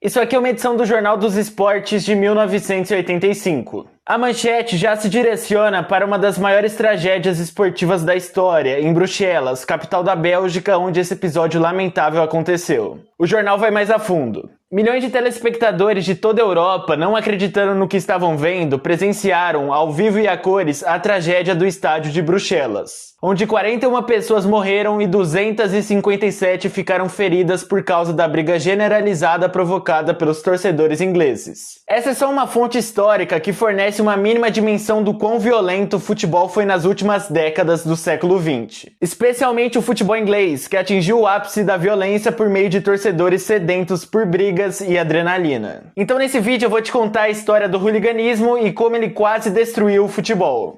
Isso aqui é uma edição do Jornal dos Esportes de 1985. A manchete já se direciona para uma das maiores tragédias esportivas da história, em Bruxelas, capital da Bélgica, onde esse episódio lamentável aconteceu. O jornal vai mais a fundo. Milhões de telespectadores de toda a Europa, não acreditando no que estavam vendo, presenciaram, ao vivo e a cores, a tragédia do estádio de Bruxelas, onde 41 pessoas morreram e 257 ficaram feridas por causa da briga generalizada provocada pelos torcedores ingleses. Essa é só uma fonte histórica que fornece uma mínima dimensão do quão violento o futebol foi nas últimas décadas do século XX. Especialmente o futebol inglês, que atingiu o ápice da violência por meio de torcedores sedentos por brigas e adrenalina. Então nesse vídeo eu vou te contar a história do hooliganismo e como ele quase destruiu o futebol.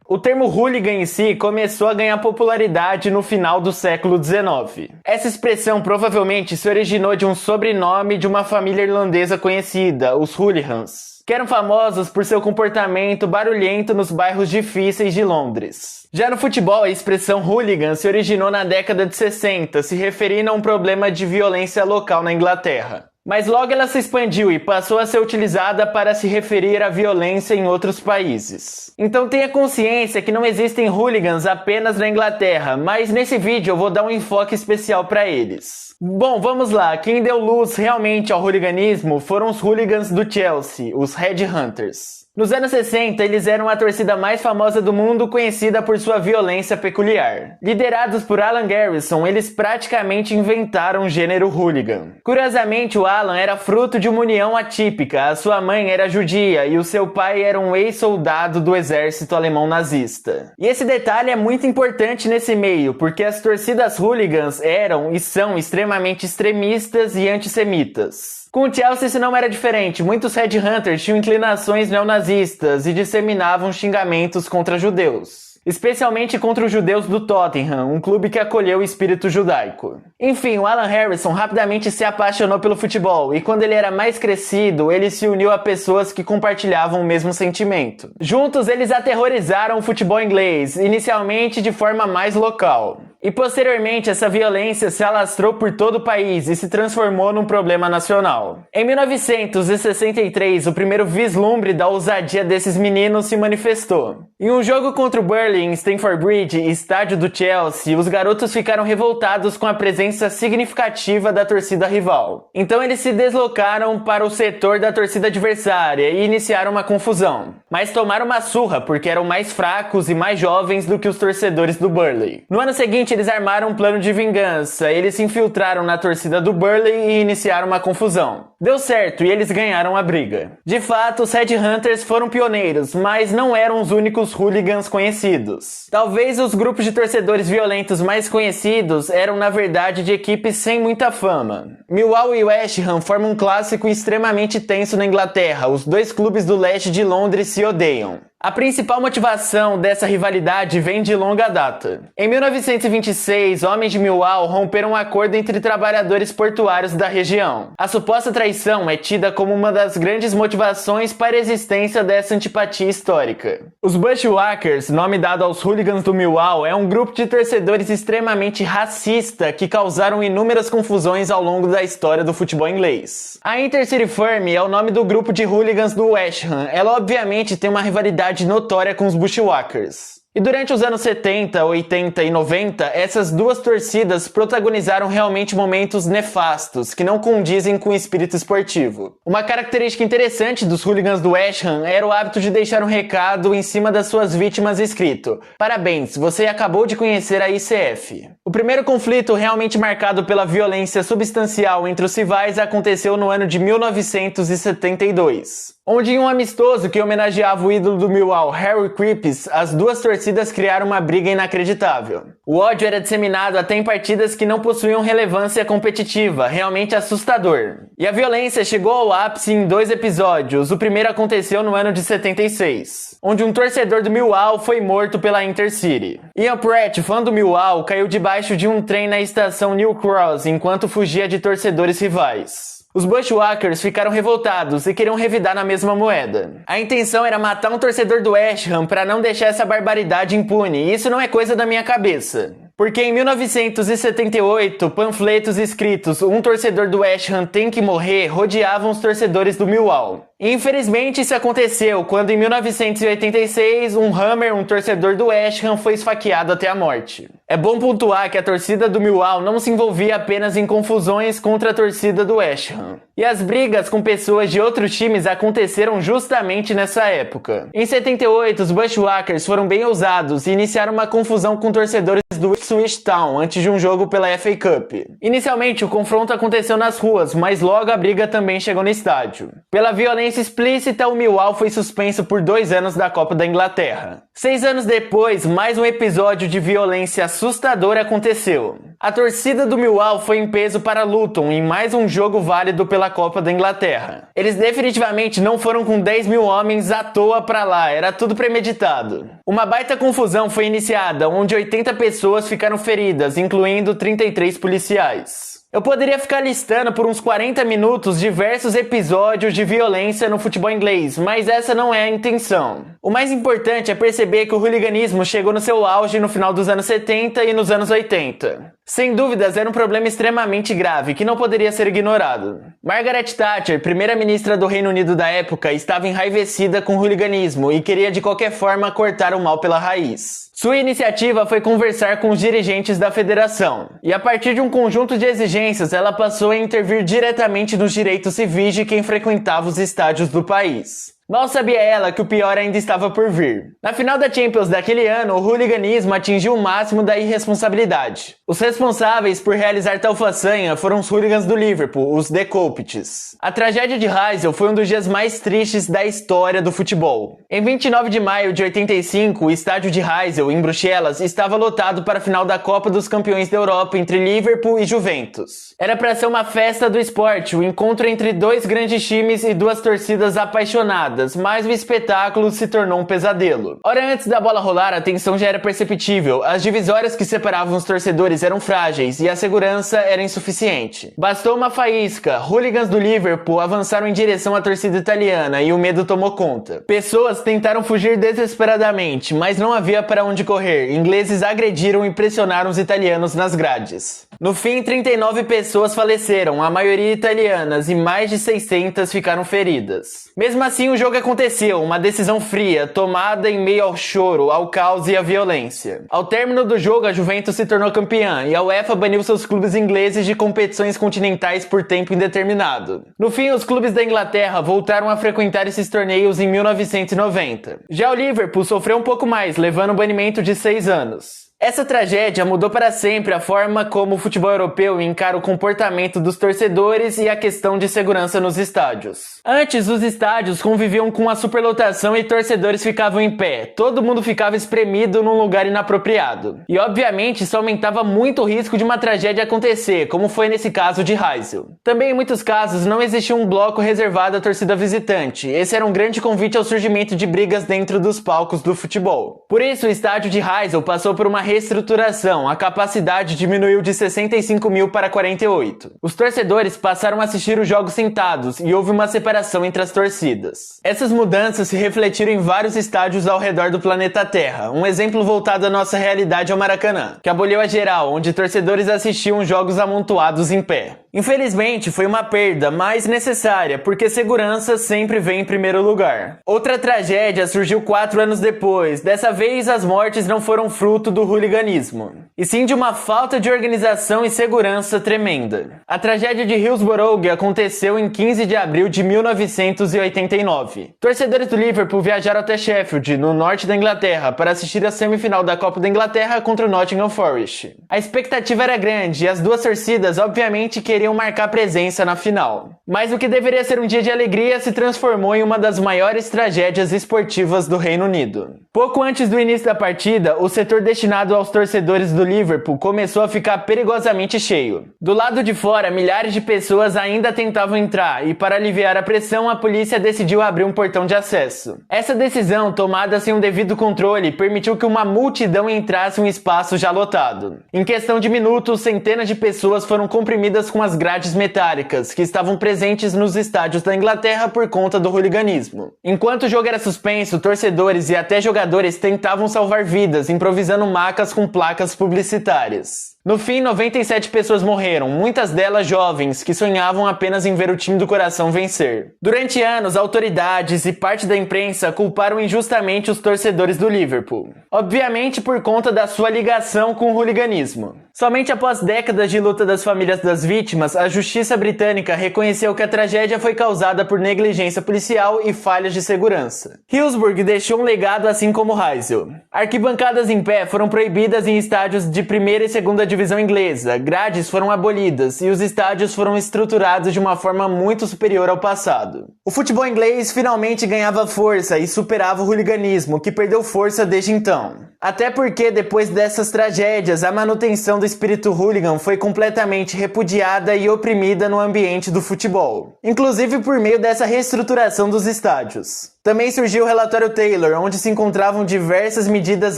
O termo hooligan em si começou a ganhar popularidade no final do século XIX. Essa expressão provavelmente se originou de um sobrenome de uma família irlandesa conhecida, os Hooligans, que eram famosos por seu comportamento barulhento nos bairros difíceis de Londres. Já no futebol, a expressão hooligan se originou na década de 60, se referindo a um problema de violência local na Inglaterra. Mas logo ela se expandiu e passou a ser utilizada para se referir à violência em outros países. Então tenha consciência que não existem hooligans apenas na Inglaterra, mas nesse vídeo eu vou dar um enfoque especial para eles. Bom, vamos lá, quem deu luz realmente ao hooliganismo foram os hooligans do Chelsea, os Red Hunters. Nos anos 60, eles eram a torcida mais famosa do mundo, conhecida por sua violência peculiar. Liderados por Alan Garrison, eles praticamente inventaram o gênero hooligan. Curiosamente, o Alan era fruto de uma união atípica. A sua mãe era judia e o seu pai era um ex-soldado do exército alemão nazista. E esse detalhe é muito importante nesse meio, porque as torcidas hooligans eram e são extremamente extremistas e antissemitas. Com o Chelsea isso não era diferente, muitos Red Hunters tinham inclinações neonazistas e disseminavam xingamentos contra judeus. Especialmente contra os judeus do Tottenham, um clube que acolheu o espírito judaico. Enfim, o Alan Harrison rapidamente se apaixonou pelo futebol e quando ele era mais crescido, ele se uniu a pessoas que compartilhavam o mesmo sentimento. Juntos, eles aterrorizaram o futebol inglês, inicialmente de forma mais local. E posteriormente, essa violência se alastrou por todo o país e se transformou num problema nacional. Em 1963, o primeiro vislumbre da ousadia desses meninos se manifestou. Em um jogo contra o Burnley em Stamford Bridge, estádio do Chelsea, os garotos ficaram revoltados com a presença significativa da torcida rival. Então eles se deslocaram para o setor da torcida adversária e iniciaram uma confusão. Mas tomaram uma surra porque eram mais fracos e mais jovens do que os torcedores do Burnley. No ano seguinte, eles armaram um plano de vingança. Eles se infiltraram na torcida do Burnley e iniciaram uma confusão. Deu certo e eles ganharam a briga. De fato, os Red Hunters foram pioneiros, mas não eram os únicos hooligans conhecidos. Talvez os grupos de torcedores violentos mais conhecidos eram na verdade de equipes sem muita fama. Millwall e West Ham formam um clássico extremamente tenso na Inglaterra. Os dois clubes do leste de Londres se odeiam. A principal motivação dessa rivalidade vem de longa data. Em 1926, homens de Millwall romperam um acordo entre trabalhadores portuários da região. A suposta traição é tida como uma das grandes motivações para a existência dessa antipatia histórica. Os Bushwhackers, nome dado aos hooligans do Millwall, é um grupo de torcedores extremamente racista que causaram inúmeras confusões ao longo da história do futebol inglês. A Intercity Firm é o nome do grupo de hooligans do West Ham. Ela obviamente tem uma rivalidade notória com os Bushwhackers. E durante os anos 70, 80 e 90, essas duas torcidas protagonizaram realmente momentos nefastos, que não condizem com o espírito esportivo. Uma característica interessante dos hooligans do West Ham era o hábito de deixar um recado em cima das suas vítimas escrito: "Parabéns, você acabou de conhecer a ICF". O primeiro conflito realmente marcado pela violência substancial entre os rivais aconteceu no ano de 1972. Onde em um amistoso que homenageava o ídolo do Millwall, Harry Cripps, as duas torcidas criaram uma briga inacreditável. O ódio era disseminado até em partidas que não possuíam relevância competitiva, realmente assustador. E a violência chegou ao ápice em 2 episódios. O primeiro aconteceu no ano de 76, onde um torcedor do Millwall foi morto pela Intercity. Ian Pratt, fã do Millwall, caiu debaixo de um trem na estação New Cross enquanto fugia de torcedores rivais. Os Bushwhackers ficaram revoltados e queriam revidar na mesma moeda. A intenção era matar um torcedor do West Ham para não deixar essa barbaridade impune, e isso não é coisa da minha cabeça. Porque em 1978, panfletos escritos "Um torcedor do West Ham tem que morrer" rodeavam os torcedores do Millwall. Infelizmente, isso aconteceu quando em 1986, um Hammer, um torcedor do West Ham, foi esfaqueado até a morte. É bom pontuar que a torcida do Millwall não se envolvia apenas em confusões contra a torcida do West Ham. E as brigas com pessoas de outros times aconteceram justamente nessa época. Em 78, os Bushwhackers foram bem ousados e iniciaram uma confusão com torcedores do Ipswich Town antes de um jogo pela FA Cup. Inicialmente, o confronto aconteceu nas ruas, mas logo a briga também chegou no estádio. Pela violência explícita, o Millwall foi suspenso por 2 anos da Copa da Inglaterra. 6 anos depois, mais um episódio de violência assustadora aconteceu. A torcida do Millwall foi em peso para Luton em mais um jogo válido pela Copa da Inglaterra. Eles definitivamente não foram com 10 mil homens à toa pra lá, era tudo premeditado. Uma baita confusão foi iniciada, onde 80 pessoas ficaram feridas, incluindo 33 policiais. Eu poderia ficar listando por uns 40 minutos diversos episódios de violência no futebol inglês, mas essa não é a intenção. O mais importante é perceber que o hooliganismo chegou no seu auge no final dos anos 70 e nos anos 80. Sem dúvidas, era um problema extremamente grave que não poderia ser ignorado. Margaret Thatcher, primeira-ministra do Reino Unido da época, estava enraivecida com o hooliganismo e queria de qualquer forma cortar o mal pela raiz. Sua iniciativa foi conversar com os dirigentes da federação, e a partir de um conjunto de exigências, ela passou a intervir diretamente nos direitos civis de quem frequentava os estádios do país. Mal sabia ela que o pior ainda estava por vir. Na final da Champions daquele ano, o hooliganismo atingiu o máximo da irresponsabilidade. Os responsáveis por realizar tal façanha foram os hooligans do Liverpool, os The Culprits. A tragédia de Heysel foi um dos dias mais tristes da história do futebol. Em 29 de maio de 85, o estádio de Heysel, em Bruxelas, estava lotado para a final da Copa dos Campeões da Europa entre Liverpool e Juventus. Era para ser uma festa do esporte, o encontro entre 2 grandes times e 2 torcidas apaixonadas, mas o espetáculo se tornou um pesadelo. Ora, antes da bola rolar, a tensão já era perceptível. As divisórias que separavam os torcedores eram frágeis e a segurança era insuficiente. Bastou uma faísca, hooligans do Liverpool avançaram em direção à torcida italiana e o medo tomou conta. Pessoas tentaram fugir desesperadamente, mas não havia para onde correr. Ingleses agrediram e pressionaram os italianos nas grades. No fim, 39 pessoas faleceram, a maioria italianas, e mais de 600 ficaram feridas. Mesmo assim, o jogo aconteceu, uma decisão fria, tomada em meio ao choro, ao caos e à violência. Ao término do jogo, a Juventus se tornou campeã e a UEFA baniu seus clubes ingleses de competições continentais por tempo indeterminado. No fim, os clubes da Inglaterra voltaram a frequentar esses torneios em 1990. Já o Liverpool sofreu um pouco mais, levando um banimento de 6 anos. Essa tragédia mudou para sempre a forma como o futebol europeu encara o comportamento dos torcedores e a questão de segurança nos estádios. Antes, os estádios conviviam com a superlotação e torcedores ficavam em pé. Todo mundo ficava espremido num lugar inapropriado. E, obviamente, isso aumentava muito o risco de uma tragédia acontecer, como foi nesse caso de Heysel. Também, em muitos casos, não existia um bloco reservado à torcida visitante. Esse era um grande convite ao surgimento de brigas dentro dos palcos do futebol. Por isso, o estádio de Heysel passou por uma reestruturação, a capacidade diminuiu de 65 mil para 48. Os torcedores passaram a assistir os jogos sentados e houve uma separação entre as torcidas. Essas mudanças se refletiram em vários estádios ao redor do planeta Terra. Um exemplo voltado à nossa realidade é o Maracanã, que aboliu a geral, onde torcedores assistiam jogos amontoados em pé. Infelizmente, foi uma perda, mas necessária, porque segurança sempre vem em primeiro lugar. Outra tragédia surgiu 4 anos depois. Dessa vez, as mortes não foram fruto do hooliganismo, e sim de uma falta de organização e segurança tremenda. A tragédia de Hillsborough aconteceu em 15 de abril de 1989. Torcedores do Liverpool viajaram até Sheffield, no norte da Inglaterra, para assistir a semifinal da Copa da Inglaterra contra o Nottingham Forest. A expectativa era grande e as 2 torcidas, obviamente, queriam marcar presença na final. Mas o que deveria ser um dia de alegria se transformou em uma das maiores tragédias esportivas do Reino Unido. Pouco antes do início da partida, o setor destinado aos torcedores do Liverpool começou a ficar perigosamente cheio. Do lado de fora, milhares de pessoas ainda tentavam entrar e, para aliviar a pressão, a polícia decidiu abrir um portão de acesso. Essa decisão, tomada sem um devido controle, permitiu que uma multidão entrasse em um espaço já lotado. Em questão de minutos, centenas de pessoas foram comprimidas com as as grades metálicas, que estavam presentes nos estádios da Inglaterra por conta do hooliganismo. Enquanto o jogo era suspenso, torcedores e até jogadores tentavam salvar vidas, improvisando macas com placas publicitárias. No fim, 97 pessoas morreram, muitas delas jovens, que sonhavam apenas em ver o time do coração vencer. Durante anos, autoridades e parte da imprensa culparam injustamente os torcedores do Liverpool. Obviamente por conta da sua ligação com o hooliganismo. Somente após décadas de luta das famílias das vítimas, a justiça britânica reconheceu que a tragédia foi causada por negligência policial e falhas de segurança. Hillsborough deixou um legado assim como Heysel. Arquibancadas em pé foram proibidas em estádios de primeira e segunda divisão inglesa, grades foram abolidas e os estádios foram estruturados de uma forma muito superior ao passado. O futebol inglês finalmente ganhava força e superava o hooliganismo, que perdeu força desde então. Até porque, depois dessas tragédias, a manutenção do espírito hooligan foi completamente repudiada e oprimida no ambiente do futebol, inclusive por meio dessa reestruturação dos estádios. Também surgiu o relatório Taylor, onde se encontravam diversas medidas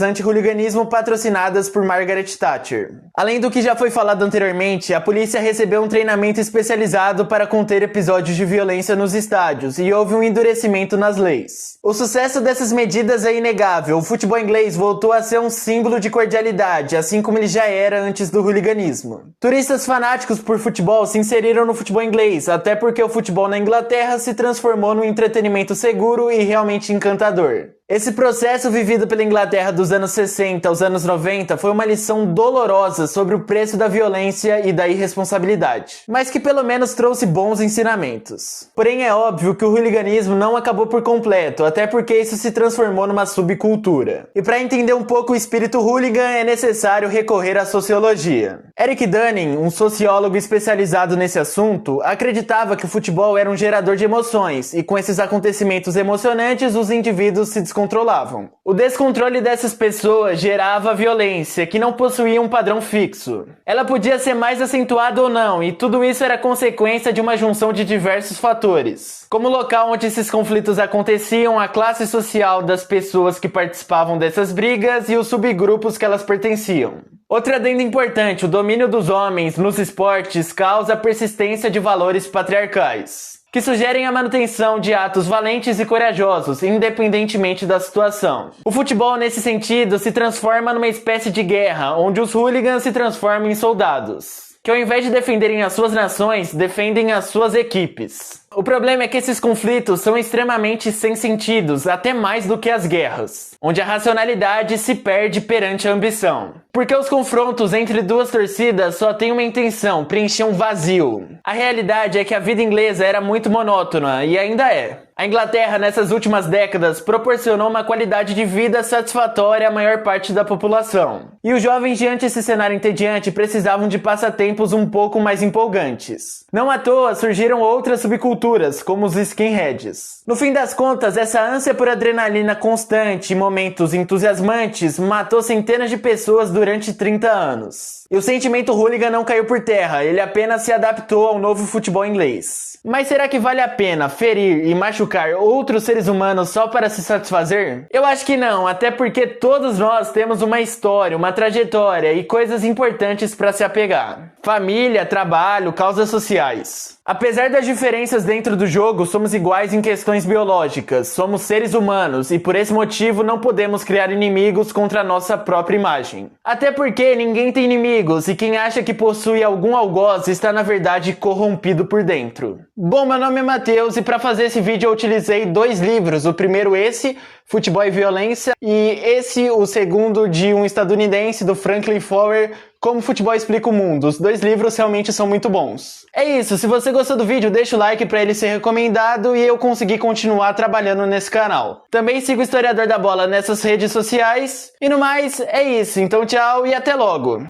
anti-hooliganismo patrocinadas por Margaret Thatcher. Além do que já foi falado anteriormente, a polícia recebeu um treinamento especializado para conter episódios de violência nos estádios e houve um endurecimento nas leis. O sucesso dessas medidas é inegável, o futebol inglês voltou a ser um símbolo de cordialidade, assim como ele já era antes do hooliganismo. Turistas fanáticos por futebol se inseriram no futebol inglês, até porque o futebol na Inglaterra se transformou num entretenimento seguro e realmente encantador. Esse processo vivido pela Inglaterra dos anos 60 aos anos 90 foi uma lição dolorosa sobre o preço da violência e da irresponsabilidade, mas que pelo menos trouxe bons ensinamentos. Porém é óbvio que o hooliganismo não acabou por completo, até porque isso se transformou numa subcultura. E para entender um pouco o espírito hooligan é necessário recorrer à sociologia. Eric Dunning, um sociólogo especializado nesse assunto, acreditava que o futebol era um gerador de emoções e com esses acontecimentos emocionantes os indivíduos se descontrolavam. O descontrole dessas pessoas gerava violência, que não possuía um padrão fixo. Ela podia ser mais acentuada ou não, e tudo isso era consequência de uma junção de diversos fatores, como o local onde esses conflitos aconteciam, a classe social das pessoas que participavam dessas brigas e os subgrupos que elas pertenciam. Outro adendo importante, o domínio dos homens nos esportes causa a persistência de valores patriarcais, que sugerem a manutenção de atos valentes e corajosos, independentemente da situação. O futebol, nesse sentido, se transforma numa espécie de guerra, onde os hooligans se transformam em soldados, que ao invés de defenderem as suas nações, defendem as suas equipes. O problema é que esses conflitos são extremamente sem sentidos, até mais do que as guerras, onde a racionalidade se perde perante a ambição. Porque os confrontos entre duas torcidas só têm uma intenção, preencher um vazio. A realidade é que a vida inglesa era muito monótona, e ainda é. A Inglaterra, nessas últimas décadas, proporcionou uma qualidade de vida satisfatória à maior parte da população. E os jovens, diante desse cenário entediante, precisavam de passatempos um pouco mais empolgantes. Não à toa surgiram outras subculturas, como os skinheads. No fim das contas, essa ânsia por adrenalina constante e momentos entusiasmantes matou centenas de pessoas durante 30 anos. E o sentimento hooligan não caiu por terra, ele apenas se adaptou ao novo futebol inglês. Mas será que vale a pena ferir e machucar outros seres humanos só para se satisfazer? Eu acho que não, até porque todos nós temos uma história, uma trajetória e coisas importantes para se apegar. Família, trabalho, causas sociais. Apesar das diferenças dentro do jogo, somos iguais em questões biológicas, somos seres humanos e por esse motivo não podemos criar inimigos contra a nossa própria imagem. Até porque ninguém tem inimigos e quem acha que possui algum algoz está na verdade corrompido por dentro. Bom, meu nome é Matheus e para fazer esse vídeo eu utilizei 2 livros, o primeiro esse, Futebol e Violência, e esse, o segundo, de um estadunidense, do Franklin Foer, Como o Futebol Explica o Mundo. Os 2 livros realmente são muito bons. É isso, se você gostou do vídeo, deixa o like para ele ser recomendado e eu conseguir continuar trabalhando nesse canal. Também siga o Historiador da Bola nessas redes sociais. E no mais, é isso, então tchau e até logo!